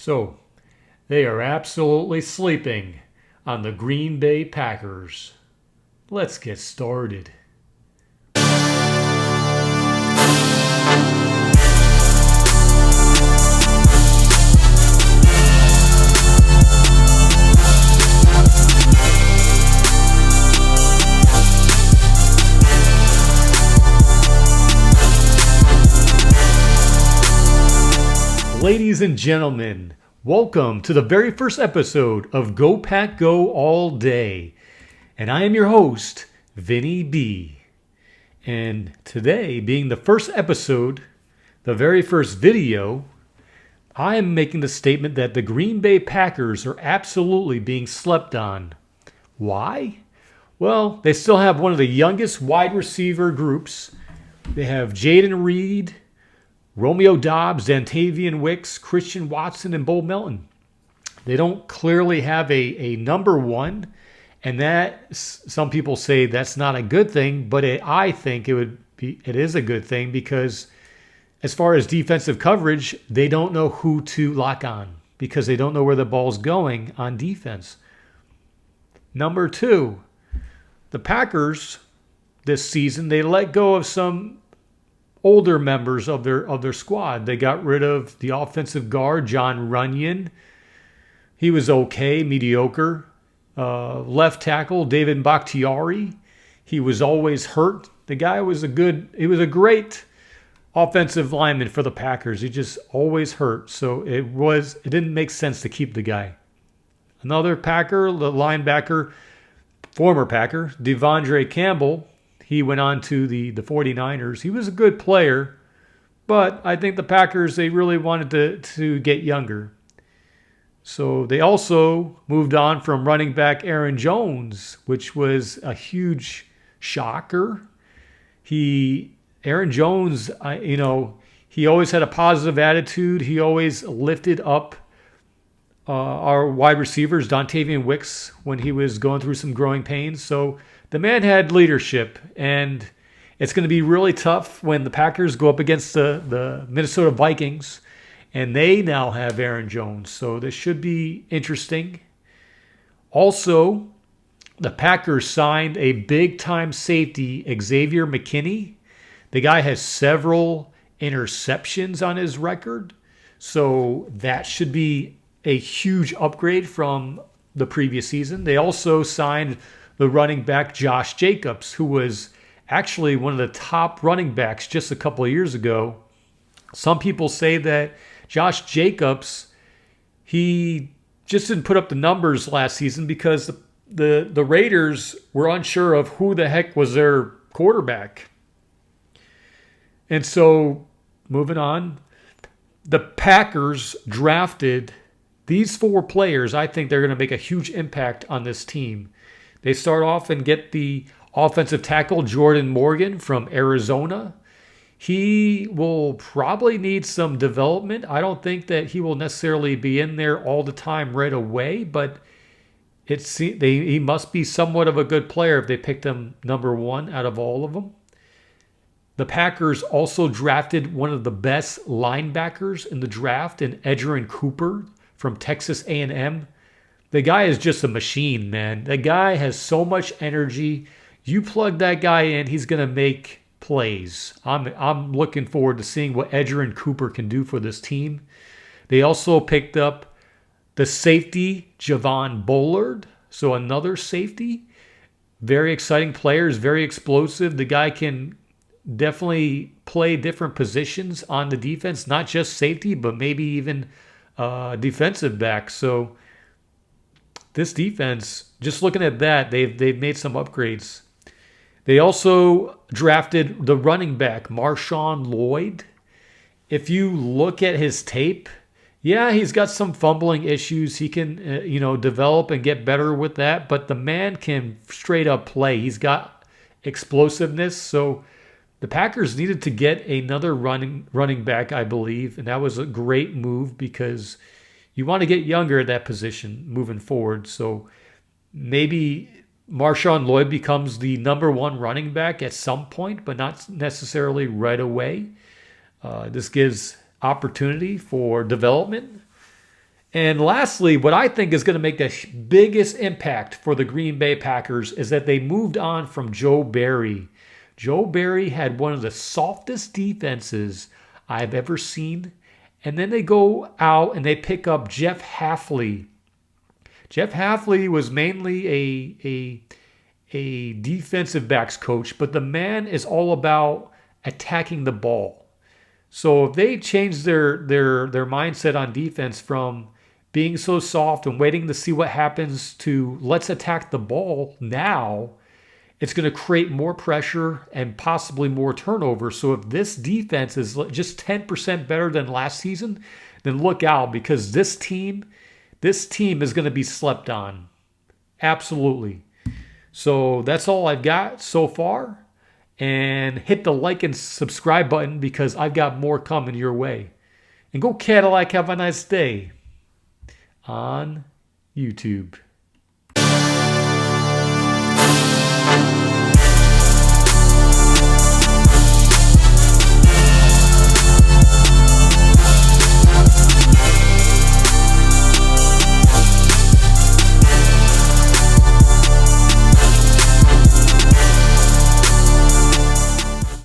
So they are absolutely sleeping on the Green Bay Packers. Let's get started. Ladies and gentlemen, welcome to the very first episode of Go Pack Go All Day. And I am your host, Vinny B. And today, being the first episode, the very first video, I am making the statement that the Green Bay Packers are absolutely being slept on. Why? Well, they still have one of the youngest wide receiver groups. They have Jaden Reed, Romeo Doubs, Dantavian Wicks, Christian Watson, and Bo Melton. They don't clearly have a number one, and that some people say that's not a good thing, but I think it is a good thing because as far as defensive coverage, they don't know who to lock on because they don't know where the ball's going on defense. Number two, the Packers this season, they let go of some older members of their squad. They got rid of the offensive guard, John Runyon. He was okay, mediocre. Left tackle, David Bakhtiari. He was always hurt. The guy was he was a great offensive lineman for the Packers. He just always hurt. So it didn't make sense to keep the guy. Another Packer, the linebacker, former Packer, Devondre Campbell. He went on to the 49ers. He was a good player, but I think the Packers, they really wanted to get younger. So they also moved on from running back Aaron Jones, which was a huge shocker. Aaron Jones, he always had a positive attitude. He always lifted up our wide receivers, Dantavian Wicks, when he was going through some growing pains. So the man had leadership, and it's going to be really tough when the Packers go up against the Minnesota Vikings, and they now have Aaron Jones. So this should be interesting. Also, the Packers signed a big-time safety, Xavier McKinney. The guy has several interceptions on his record, so that should be a huge upgrade from the previous season. They also signed the running back Josh Jacobs, who was actually one of the top running backs just a couple of years ago. Some people say that Josh Jacobs, he just didn't put up the numbers last season because the Raiders were unsure of who the heck was their quarterback. And so, moving on, the Packers drafted these four players. I think they're going to make a huge impact on this team. They start off and get the offensive tackle, Jordan Morgan from Arizona. He will probably need some development. I don't think that he will necessarily be in there all the time right away, but he must be somewhat of a good player if they picked him number one out of all of them. The Packers also drafted one of the best linebackers in the draft in Edgerrin Cooper from Texas A&M. The guy is just a machine, man. The guy has so much energy. You plug that guy in, he's going to make plays. I'm looking forward to seeing what Edgerrin Cooper can do for this team. They also picked up the safety, Javon Bullard. So another safety. Very exciting players, very explosive. The guy can definitely play different positions on the defense, not just safety, but maybe even defensive back. So this defense, just looking at that, they've made some upgrades. They also drafted the running back, Marshawn Lloyd. If you look at his tape, yeah, he's got some fumbling issues. He can, develop and get better with that. But the man can straight up play. He's got explosiveness. So the Packers needed to get another running back, I believe. And that was a great move because you want to get younger at that position moving forward. So maybe Marshawn Lloyd becomes the number one running back at some point, but not necessarily right away. This gives opportunity for development. And lastly, what I think is going to make the biggest impact for the Green Bay Packers is that they moved on from Joe Barry. Joe Barry had one of the softest defenses I've ever seen. And then they go out and they pick up Jeff Hafley. Jeff Hafley was mainly a defensive backs coach, but the man is all about attacking the ball. So if they change their mindset on defense from being so soft and waiting to see what happens to let's attack the ball now, it's going to create more pressure and possibly more turnover. So if this defense is just 10% better than last season, then look out, because this team is going to be slept on. Absolutely. So that's all I've got so far. And hit the like and subscribe button because I've got more coming your way. And go Cadillac, have a nice day on YouTube.